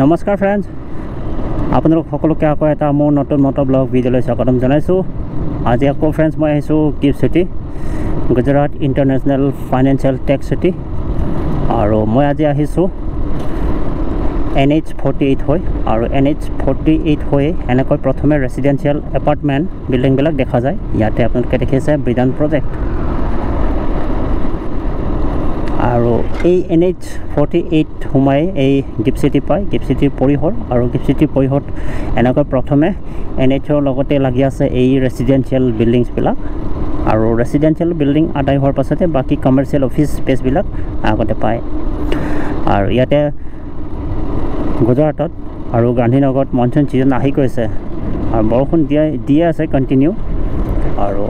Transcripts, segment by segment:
নমস্কাৰ ফ্ৰেণ্ডছ, আপোনালোক সকলোকে আকৌ এটা মোৰ নতুন ব্লগ ভিডিঅ'লৈ স্বাগতম জনাইছোঁ। আজি আকৌ ফ্ৰেণ্ডছ মই আহিছোঁ গিফ্ট চিটি, গুজৰাট ইণ্টাৰনেশ্যনেল ফাইনেন্সিয়েল টেক চিটি। আৰু মই আজি আহিছোঁ NH48 হৈ, আৰু NH48 হৈ এনেকৈ প্ৰথমে ৰেচিডেঞ্চিয়েল এপাৰ্টমেণ্ট বিল্ডিংবিলাক দেখা যায়। ইয়াতে আপোনালোকে দেখিছে বিধান প্ৰজেক্ট। আৰু এই NH48 সোমাই এই গিফ্ট চিটি পায়, গিফ্ট চিটিৰ পৰিসৰ। আৰু গিফ্ট চিটিৰ পৰিসৰত এনেকৈ প্ৰথমে NHৰ লগতে লাগি আছে এই ৰেচিডেঞ্চিয়েল বিল্ডিংছবিলাক। আৰু ৰেচিডেঞ্চিয়েল বিল্ডিং আদায় হোৱাৰ পাছতে বাকী কমাৰ্চিয়েল অফিচ স্পেচবিলাক আগতে পায়। আৰু ইয়াতে গুজৰাটত আৰু গান্ধীনগৰত মনচুন ছিজন আহি গৈছে আৰু বৰষুণ দিয়ে আছে কণ্টিনিউ। আৰু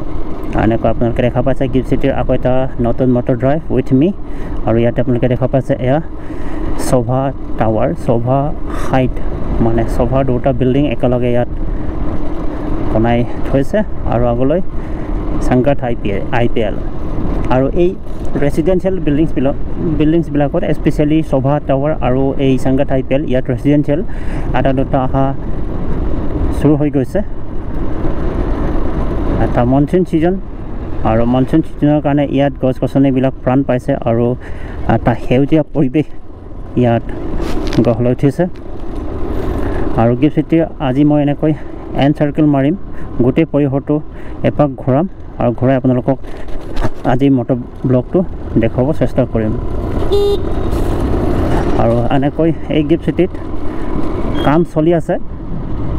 এনেকৈ আপোনালোকে দেখা পাইছে গিফ্ট চিটিৰ আকৌ এটা নতুন মটৰ ড্ৰাইভ উইথ মি। আৰু ইয়াতে আপোনালোকে দেখা পাইছে এয়া শোভা টাৱাৰ, শোভা হাইট, মানে শোভাৰ দুটা বিল্ডিং একেলগে ইয়াত বনাই থৈছে। আৰু আগলৈ সংগত IPL। আৰু এই ৰেচিডেঞ্চিয়েল বিল্ডিংছবিলাকত স্পেচিয়েলি শোভা টাৱাৰ আৰু এই সংগত IPL ইয়াত ৰেচিডেঞ্চিয়েল এটা দুটা অহা শুৰু হৈ গৈছে। এটা মনচুন ছিজন, আৰু মনচুন ছিজনৰ কাৰণে ইয়াত গছ গছনিবিলাক প্ৰাণ পাইছে আৰু এটা সেউজীয়া পৰিৱেশ ইয়াত গঢ় লৈ উঠিছে। আৰু গিফ্ট চিটিৰ আজি মই এনেকৈ এন চাৰ্কেল মাৰিম, গোটেই পৰিসৰটো এপাক ঘূৰাম আৰু ঘূৰাই আপোনালোকক আজি মটৰ ব্লগটো দেখুৱাব চেষ্টা কৰিম। আৰু এনেকৈ এই গিফ্ট চিটিত কাম চলি আছে,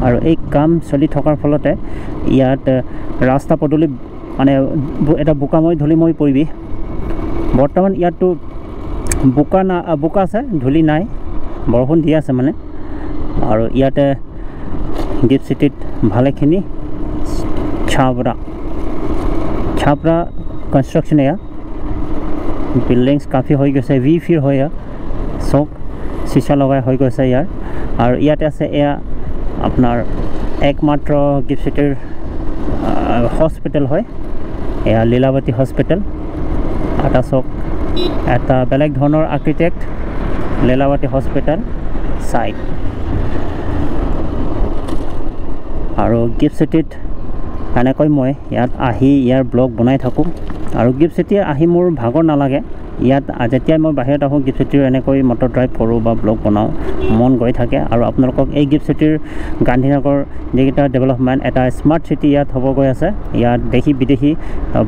আৰু এই কাম চলি থকাৰ ফলতে ইয়াত ৰাস্তা পদূলি মানে এটা বোকাময় ধূলিময় পৰিৱেশ। বৰ্তমান ইয়াততো বোকা আছে, ধূলি নাই, বৰষুণ দি আছে মানে। আৰু ইয়াতে গিফ্ট চিটিত ভালেখিনি ছাপৰা কনষ্ট্ৰাকশ্যন, এয়া বিল্ডিংছ কাফি হৈ গৈছে, V4 হয় এয়া, চব চিচা লগাই হৈ গৈছে ইয়াৰ। আৰু ইয়াতে আছে এয়া আপোনাৰ একমাত্ৰ গিফ্ট চিটিৰ হস্পিটেল হয়, এয়া লীলাৱতী হস্পিটেল। এটা চক এটা বেলেগ ধৰণৰ আৰ্কিটেক্ট, লীলাৱতী হস্পিটেল চাইট। আৰু গিফ্ট চিটিত এনেকৈ মই ইয়াত আহি ইয়াৰ ব্লগ বনাই থাকোঁ। আৰু গিফ্ট চিটি আহি মোৰ ভাগৰ নালাগে। ইয়াত যেতিয়াই মই বাহিৰত আহোঁ গিফ্ট চিটিৰ এনেকৈ মটৰ ড্ৰাইভ কৰোঁ বা ব্লগ বনাওঁ, মন গৈ থাকে। আৰু আপোনালোকক এই গিফ্ট চিটিৰ গান্ধীনগৰ যিকেইটা ডেভেলপমেণ্ট, এটা স্মাৰ্ট চিটি ইয়াত হ'ব গৈ আছে। ইয়াত দেশী বিদেশী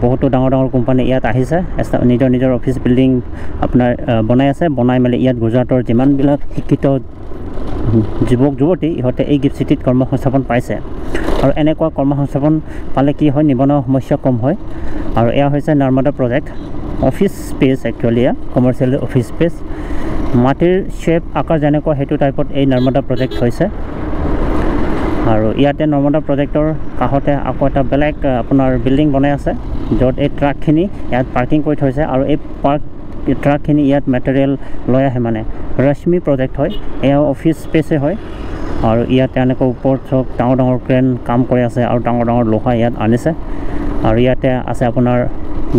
বহুতো ডাঙৰ কোম্পানী ইয়াত আহিছে, নিজৰ অফিচ বিল্ডিং আপোনাৰ বনাই আছে। বনাই মেলি ইয়াত গুজৰাটৰ যিমানবিলাক শিক্ষিত যুৱক যুৱতী ইহঁতে এই গিফ্ট চিটিত কৰ্মসংস্থাপন পাইছে। আৰু এনেকুৱা কৰ্মসংস্থাপন পালে কি হয়, নিবনুৱা সমস্যা কম হয়। আৰু এয়া হৈছে Narmada project, office space actually, এয়া কমাৰ্চিয়েল অফিচ স্পেচ। মাটিৰ শ্বেপ আকাৰ যেনেকুৱা সেইটো টাইপত এই নৰ্মদা প্ৰজেক্ট হৈছে। আৰু ইয়াতে নৰ্মদা প্ৰজেক্টৰ কাষতে আকৌ এটা বেলেগ আপোনাৰ বিল্ডিং বনাই আছে, য'ত এই ট্ৰাকখিনি ইয়াত পাৰ্কিং কৰি থৈছে। আৰু এই ট্ৰাকখিনি ইয়াত মেটেৰিয়েল লৈ আহে, মানে ৰশ্মি প্ৰজেক্ট হয়, এয়া অফিচ স্পেচে হয়। আৰু ইয়াতে এনেকৈ ওপৰত চব ডাঙৰ ক্ৰেন কাম কৰি আছে আৰু ডাঙৰ লোহা ইয়াত আনিছে। আৰু ইয়াতে আছে আপোনাৰ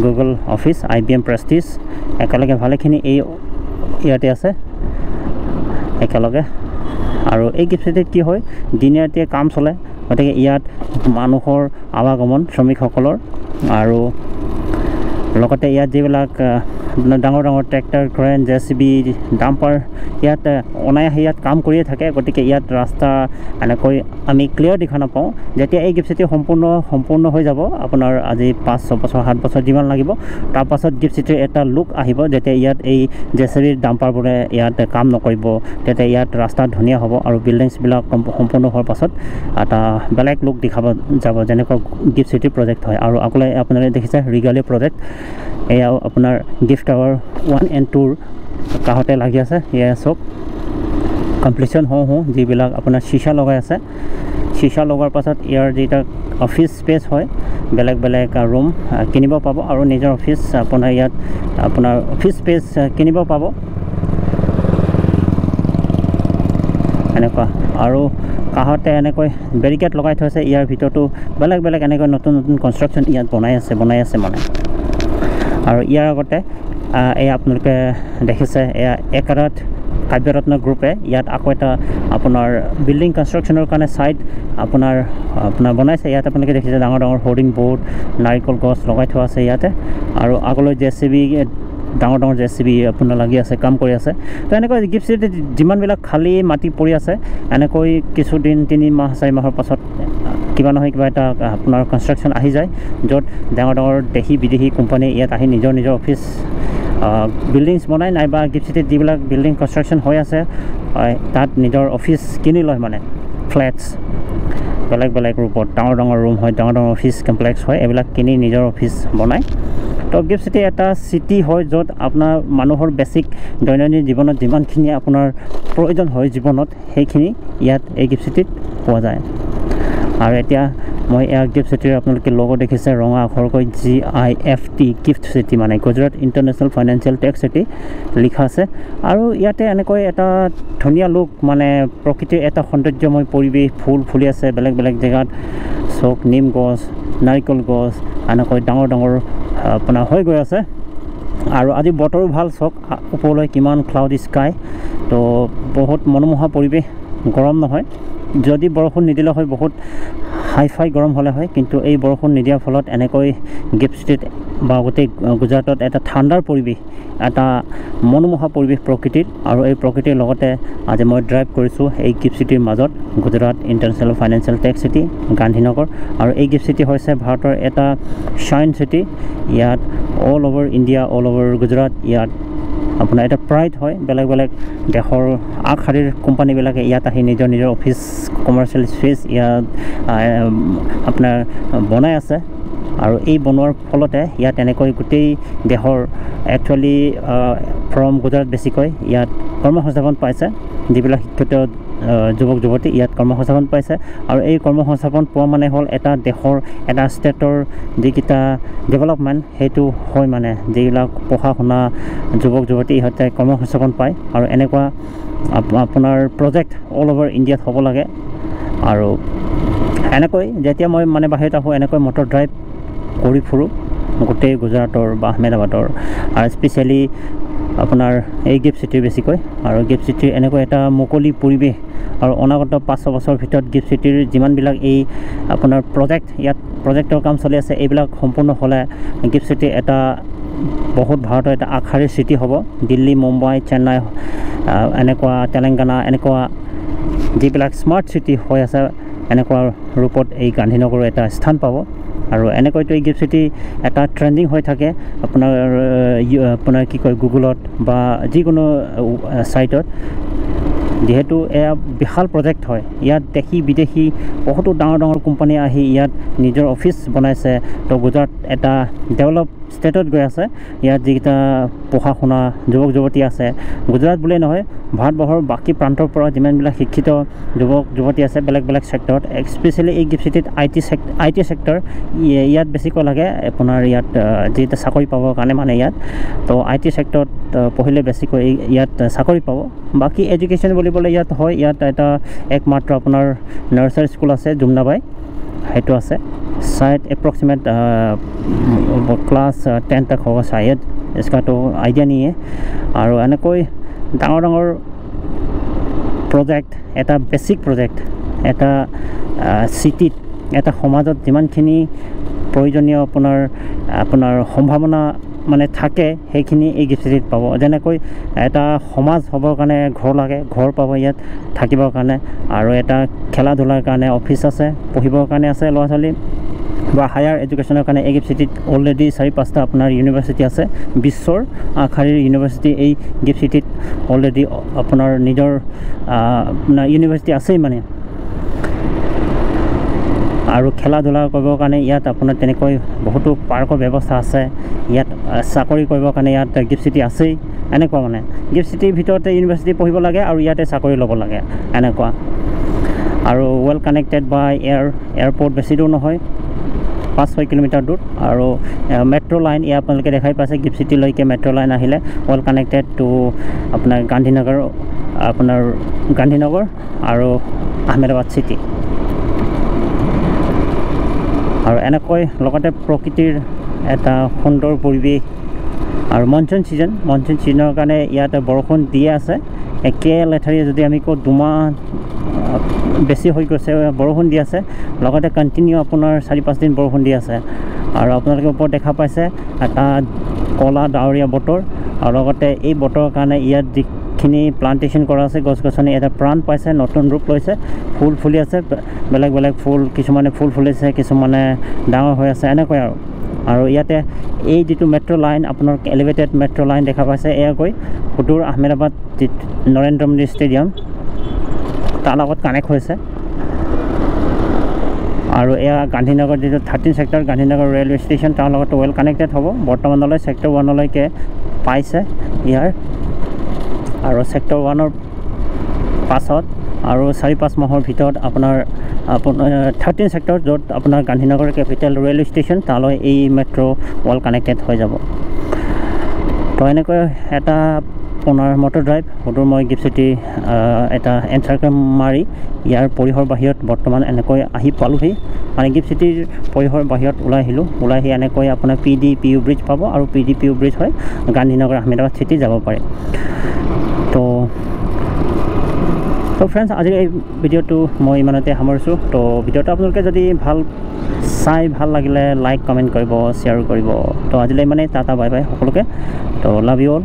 গুগল অফিচ, IBM প্ৰেষ্টিজ, একেলগে ভালেখিনি ইয়াতে আছে একেলগে। আৰু এই গিফ্ট চিটিত কি হয়, দিনে ৰাতিয়ে কাম চলে, গতিকে ইয়াত মানুহৰ আৱাগমন, শ্ৰমিকসকলৰ। আৰু লগতে ইয়াত যিবিলাক ডাঙৰ ট্ৰেক্টৰ, ক্ৰেন, JCB, ডাম্পাৰ ইয়াত অনাই আহি ইয়াত কাম কৰিয়ে থাকে। গতিকে ইয়াত ৰাস্তা এনেকৈ আমি ক্লিয়াৰ দেখা নাপাওঁ। যেতিয়া এই গিফ্ট চিটি সম্পূৰ্ণ হৈ যাব, আপোনাৰ আজি 5-6 বছৰ 7 বছৰ যিমান লাগিব, তাৰপাছত গিফ্ট চিটিৰ এটা লুক আহিব। যেতিয়া ইয়াত এই JCB ডাম্পাৰবোৰে ইয়াত কাম নকৰিব, তেতিয়া ইয়াত ৰাস্তা ধুনীয়া হ'ব। আৰু বিল্ডিংছবিলাক সম্পূৰ্ণ হোৱাৰ পাছত এটা বেলেগ লুক দেখাব যাব, যেনেকুৱা গিফ্ট চিটিৰ প্ৰজেক্ট হয়। আৰু আগলৈ আপোনালোকে দেখিছে ৰিগালি প্ৰজেক্ট, এয়াও আপোনাৰ গিফ্ট টাৱাৰ 1 and 2 কাষতে লাগি আছে। এয়া চব কমপ্লিশ্যন হওঁ যিবিলাক আপোনাৰ চিচা লগাই আছে। চিচা লগোৱাৰ পাছত ইয়াৰ যিটা অফিচ স্পেচ হয়, বেলেগ ৰুম কিনিব পাব। আৰু নিজৰ অফিচ আপোনাৰ ইয়াত আপোনাৰ অফিচ স্পেচ কিনিব পাব এনেকুৱা। আৰু কাষতে এনেকৈ বেৰিকেড লগাই থৈছে। ইয়াৰ ভিতৰতো বেলেগ এনেকৈ নতুন কনষ্ট্ৰাকশ্যন ইয়াত বনাই আছে মানে। আৰু ইয়াৰ আগতে এই আপোনালোকে দেখিছে এয়া একাৰাত কাব্যৰত্ন গ্ৰুপে ইয়াত আকৌ এটা আপোনাৰ বিল্ডিং কনষ্ট্ৰাকশ্যনৰ কাৰণে ছাইট আপোনাৰ বনাইছে। ইয়াত আপোনালোকে দেখিছে ডাঙৰ ডাঙৰ হোৰ্ডিং বৰ্ড, নাৰিকল গছ লগাই থোৱা আছে ইয়াতে, আৰু আগলৈ JCB ডাঙৰ ডাঙৰ JCB আপোনাৰ লাগি আছে, কাম কৰি আছে। তো এনেকৈ গিফ্ট চিটিত যিমানবিলাক খালী মাটি পৰি আছে, এনেকৈ কিছুদিন 3 মাহ 4 মাহৰ পাছত কিবা নহয় কিবা এটা আপোনাৰ কনষ্ট্ৰাকশ্যন আহি যায়, য'ত ডাঙৰ ডাঙৰ দেশী বিদেশী কোম্পানী ইয়াত আহি নিজৰ অফিচ বিল্ডিংছ বনায়, নাইবা গিফ্ট চিটিত যিবিলাক বিল্ডিং কনষ্ট্ৰাকশ্যন হৈ আছে তাত নিজৰ অফিচ কিনি লয়, মানে ফ্লেটছ বেলেগ বেলেগ ৰূপত ডাঙৰ ডাঙৰ ৰুম হয়, ডাঙৰ ডাঙৰ অফিচ কমপ্লেক্স হয়, এইবিলাক কিনি নিজৰ অফিচ বনায়। তো গিফ্ট চিটি এটা চিটি হয় য'ত আপোনাৰ মানুহৰ বেছিক দৈনন্দিন জীৱনত যিমানখিনি আপোনাৰ প্ৰয়োজন হয় জীৱনত, সেইখিনি ইয়াত এই গিফ্ট চিটিত পোৱা যায়। আৰু এতিয়া মই গিফ্ট চিটিৰ আপোনালোকে লোগো দেখিছে ৰঙা আখৰকৈ GIFT গিফ্ট চিটি, মানে গুজৰাট ইণ্টাৰনেশ্যনেল ফাইনেন্সিয়েল টেক চিটি লিখা আছে। আৰু ইয়াতে এনেকৈ এটা ধুনীয়া লুক, মানে প্ৰকৃতিৰ এটা সৌন্দৰ্যময় পৰিৱেশ, ফুল ফুলি আছে বেলেগ বেলেগ জেগাত, চক নিম গছ, নাৰিকল গছ, এনেকৈ ডাঙৰ ডাঙৰ আপোনাৰ হৈ গৈ আছে। আৰু আজি বতৰো ভাল, চক ওপৰলৈ কিমান ক্লাউডি স্কাই, তো বহুত মনোমোহা পৰিৱেশ, গৰম নহয়। যদি বৰষুণ নিদিলে হয় বহুত হাই গৰম হ'লে হয়, কিন্তু এই বৰষুণ নিদিয়াৰ ফলত এনেকৈ গিফ্ট চিটিত বা গোটেই গুজৰাটত এটা ঠাণ্ডাৰ পৰিৱেশ, এটা মনোমোহা পৰিৱেশ প্ৰকৃতিৰ। আৰু এই প্ৰকৃতিৰ লগতে আজি মই ড্ৰাইভ কৰিছোঁ এই গিফ্ট চিটিৰ মাজত, গুজৰাট ইণ্টাৰনেশ্যনেল ফাইনেন্সিয়েল টেক চিটি গান্ধীনগৰ। আৰু এই গিফ্ট চিটি হৈছে ভাৰতৰ এটা শ্বাইন চিটি, ইয়াত all over India, all over Gujarat ইয়াত আপোনাৰ এটা প্ৰাইড হয়। বেলেগ বেলেগ দেশৰ আগশাৰীৰ কোম্পানীবিলাকে ইয়াত আহি নিজৰ অফিচ, কমাৰ্চিয়েল স্পেচ ইয়াত আপোনাৰ বনাই আছে। আৰু এই বনোৱাৰ ফলতে ইয়াত এনেকৈ গোটেই দেশৰ একচুৱেলি ফ্ৰম গুজৰাট বেছিকৈ ইয়াত কৰ্মসংস্থাপন পাইছে, যিবিলাক শিক্ষিত যুৱক যুৱতী ইয়াত কৰ্মসংস্থাপন পাইছে। আৰু এই কৰ্মসংস্থাপন পোৱা মানে হ'ল এটা দেশৰ, এটা ষ্টেটৰ যিকেইটা ডেভেলপমেণ্ট, সেইটো হয়, মানে যিবিলাক পঢ়া শুনা যুৱক যুৱতী ইহঁতে কৰ্মসংস্থাপন পায়। আৰু এনেকুৱা আপোনাৰ প্ৰজেক্ট অল অভাৰ ইণ্ডিয়াত হ'ব লাগে। আৰু এনেকৈ যেতিয়া মই মানে বাহিৰত আহোঁ, এনেকৈ মটৰ ড্ৰাইভ কৰি ফুৰোঁ গোটেই গুজৰাটৰ বা আহমেদাবাদৰ, আৰু স্পেচিয়েলি আপোনাৰ এই গিফ্ট চিটিৰ বেছিকৈ। আৰু গিফ্ট চিটিৰ এনেকৈ এটা মুকলি পৰিৱেশ, আৰু অনাগত 500 বছৰৰ ভিতৰত গিফ্ট চিটিৰ যিমানবিলাক এই আপোনাৰ ইয়াত প্ৰজেক্টৰ কাম চলি আছে, এইবিলাক সম্পূৰ্ণ হ'লে গিফ্ট চিটি এটা বহুত ভাৰতৰ এটা আগশাৰীৰ চিটি হ'ব। দিল্লী, মুম্বাই, চেন্নাই, এনেকুৱা তেলেংগানা, এনেকুৱা যিবিলাক স্মাৰ্ট চিটি হৈ আছে, এনেকুৱা ৰূপত এই গান্ধীনগৰৰ এটা স্থান পাব। আৰু এনেকৈতো এই গিফ্ট চিটি এটা ট্ৰেণ্ডিং হৈ থাকে আপোনাৰ কি কয় গুগলত বা যিকোনো ছাইটত, যিহেতু এয়া বিশাল প্ৰজেক্ট হয়। ইয়াত দেশী বিদেশী বহুতো ডাঙৰ ডাঙৰ কোম্পানী আহি ইয়াত নিজৰ অফিচ বনাইছে। তো গুজৰাট এটা ডেভেলপ ষ্টেটত গৈ আছে। ইয়াত যিকেইটা পঢ়া শুনা যুৱক যুৱতী আছে, গুজৰাট বুলিয়েই নহয়, ভাৰতবৰ্ষৰ বাকী প্ৰান্তৰ পৰা যিমানবিলাক শিক্ষিত যুৱক যুৱতী আছে বেলেগ বেলেগ ছেক্টৰত, স্পেচিয়েলি এই গিফ্ট চিটিত IT ছেক্টৰ ইয়াত বেছিকৈ লাগে। আপোনাৰ ইয়াত যিটো চাকৰি পাবৰ কাৰণে, মানে ইয়াত তো IT ছেক্টৰত পঢ়িলে বেছিকৈ ইয়াত চাকৰি পাব। বাকী এডুকেশ্যন বুলিবলৈ ইয়াত হয়, ইয়াত এটা একমাত্ৰ আপোনাৰ নাৰ্চাৰী স্কুল আছে, জুমনাবাই, সেইটো আছে। शायद अप्रॉक्सीमेट क्लास 10 तक होगा शायद, इसका तो आइडिया नहीं है। और এনেকৈ ডাঙৰ ডাঙৰ প্ৰজেক্ট, এটা বেছিক প্ৰজেক্ট, এটা চিটিত, এটা সমাজত যিমানখিনি প্ৰয়োজনীয় আপোনাৰ সম্ভাৱনা মানে থাকে, সেইখিনি এই গিফ্ট চিটিত পাব। যেনেকৈ এটা সমাজ হ'বৰ কাৰণে ঘৰ লাগে, ঘৰ পাব ইয়াত থাকিবৰ কাৰণে। আৰু এটা খেলা ধূলাৰ কাৰণে অফিচ আছে, পঢ়িবৰ কাৰণে আছে ল'ৰা ছোৱালী, বা হায়াৰ এডুকেশ্যনৰ কাৰণে এই গিফ্ট চিটিত অলৰেডি 4-5টা আপোনাৰ ইউনিভাৰ্চিটি আছে। বিশ্বৰ আগশাৰীৰ ইউনিভাৰ্চিটি এই গিফ্ট চিটিত অলৰেডি আপোনাৰ নিজৰ ইউনিভাৰ্চিটি আছেই মানে। আৰু খেলা ধূলা কৰিবৰ কাৰণে ইয়াত আপোনাৰ তেনেকৈ বহুতো পাৰ্কৰ ব্যৱস্থা আছে। ইয়াত চাকৰি কৰিবৰ কাৰণে ইয়াত গিফ্ট চিটি আছেই। এনেকুৱা মানে গিফ্ট চিটিৰ ভিতৰতে ইউনিভাৰ্চিটি পঢ়িব লাগে আৰু ইয়াতে চাকৰি ল'ব লাগে, এনেকুৱা। আৰু ৱেল কানেক্টেড বাই এয়াৰপৰ্ট বেছি দূৰ নহয়, 5-6 কিলোমিটাৰ দূৰ। আৰু মেট্ৰ' লাইন ইয়াত আপোনালোকে দেখাই পাইছে, গিফ্ট চিটিলৈকে মেট্ৰ' লাইন আহিলে ৱেল কানেক্টেড টু আপোনাৰ গান্ধীনগৰ আৰু আহমেদাবাদ চিটি। আৰু এনেকৈ লগতে প্ৰকৃতিৰ এটা সুন্দৰ পৰিৱেশ। আৰু মনচুন ছিজনৰ কাৰণে ইয়াতে বৰষুণ দিয়ে আছে। একে লেঠাৰিয়ে যদি আমি কওঁ 2 মাহ বেছি হৈ গৈছে বৰষুণ দি আছে, লগতে কণ্টিনিউ আপোনাৰ 4-5 দিন বৰষুণ দি আছে। আৰু আপোনালোকে ওপৰত দেখা পাইছে এটা ক'লা ডাৱৰীয়া বতৰ, আৰু লগতে এই বতৰৰ কাৰণে ইয়াত যিখিনি প্লান্টেশ্যন কৰা আছে গছ গছনি এটা প্ৰাণ পাইছে, নতুন ৰূপ লৈছে, ফুল ফুলি আছে, বেলেগ বেলেগ ফুল, কিছুমানে ফুল ফুলিছে, কিছুমানে ডাঙৰ হৈ আছে, এনেকৈ আৰু ইয়াতে এই যিটো মেট্ৰ' লাইন আপোনালোক এলিভেটেড মেট্ৰ' লাইন দেখা পাইছে, এয়া গৈ সুদূৰ আহমেদাবাদ নৰেন্দ্ৰ মোদী ষ্টেডিয়াম তাৰ লগত কানেক্ট হৈছে। আৰু এয়া গান্ধীনগৰ যিটো 13 ছেক্টৰ গান্ধীনগৰ ৰেলৱে ষ্টেচন তাৰ লগত ৱেল কানেক্টেড হ'ব। বৰ্তমানলৈ ছেক্টৰ 1লৈকে পাইছে ইয়াৰ, আৰু ছেক্টৰ 1ৰ পাছত আৰু 4-5 মাহৰ ভিতৰত আপোনাৰ 13 ছেক্টৰ য'ত আপোনাৰ গান্ধীনগৰ কেপিটেল ৰেলৱে ষ্টেচন তালৈ এই মেট্ৰ' ৱেল কানেক্টেড হৈ যাব। তো এনেকৈ এটা আপোনাৰ মটৰ ড্ৰাইভ সুদূৰ মই গিফ্ট চিটি এটা এণ্টাৰকেম মাৰি ইয়াৰ পৰিসৰ বাহিৰত বৰ্তমান এনেকৈ আহি পালোহি, মানে গিফ্ট চিটিৰ পৰিসৰ বাহিৰত ওলাই আহি এনেকৈ আপোনাৰ PDPU ব্ৰিজ পাব, আৰু PDPU ব্ৰিজ হয় গান্ধীনগৰ আহমেদাবাদ চিটি যাব পাৰে। তো ফ্ৰেণ্ডছ, আজিৰ এই ভিডিঅ'টো মই ইমানতে সামৰিছোঁ। তো ভিডিঅ'টো আপোনালোকে যদি ভাল লাগিলে লাইক কমেণ্ট কৰিব, শ্বেয়াৰ কৰিব। তো আজিলৈ ইমানেই, টাটা বাই বাই সকলোকে। তো লাভ ইউ অল।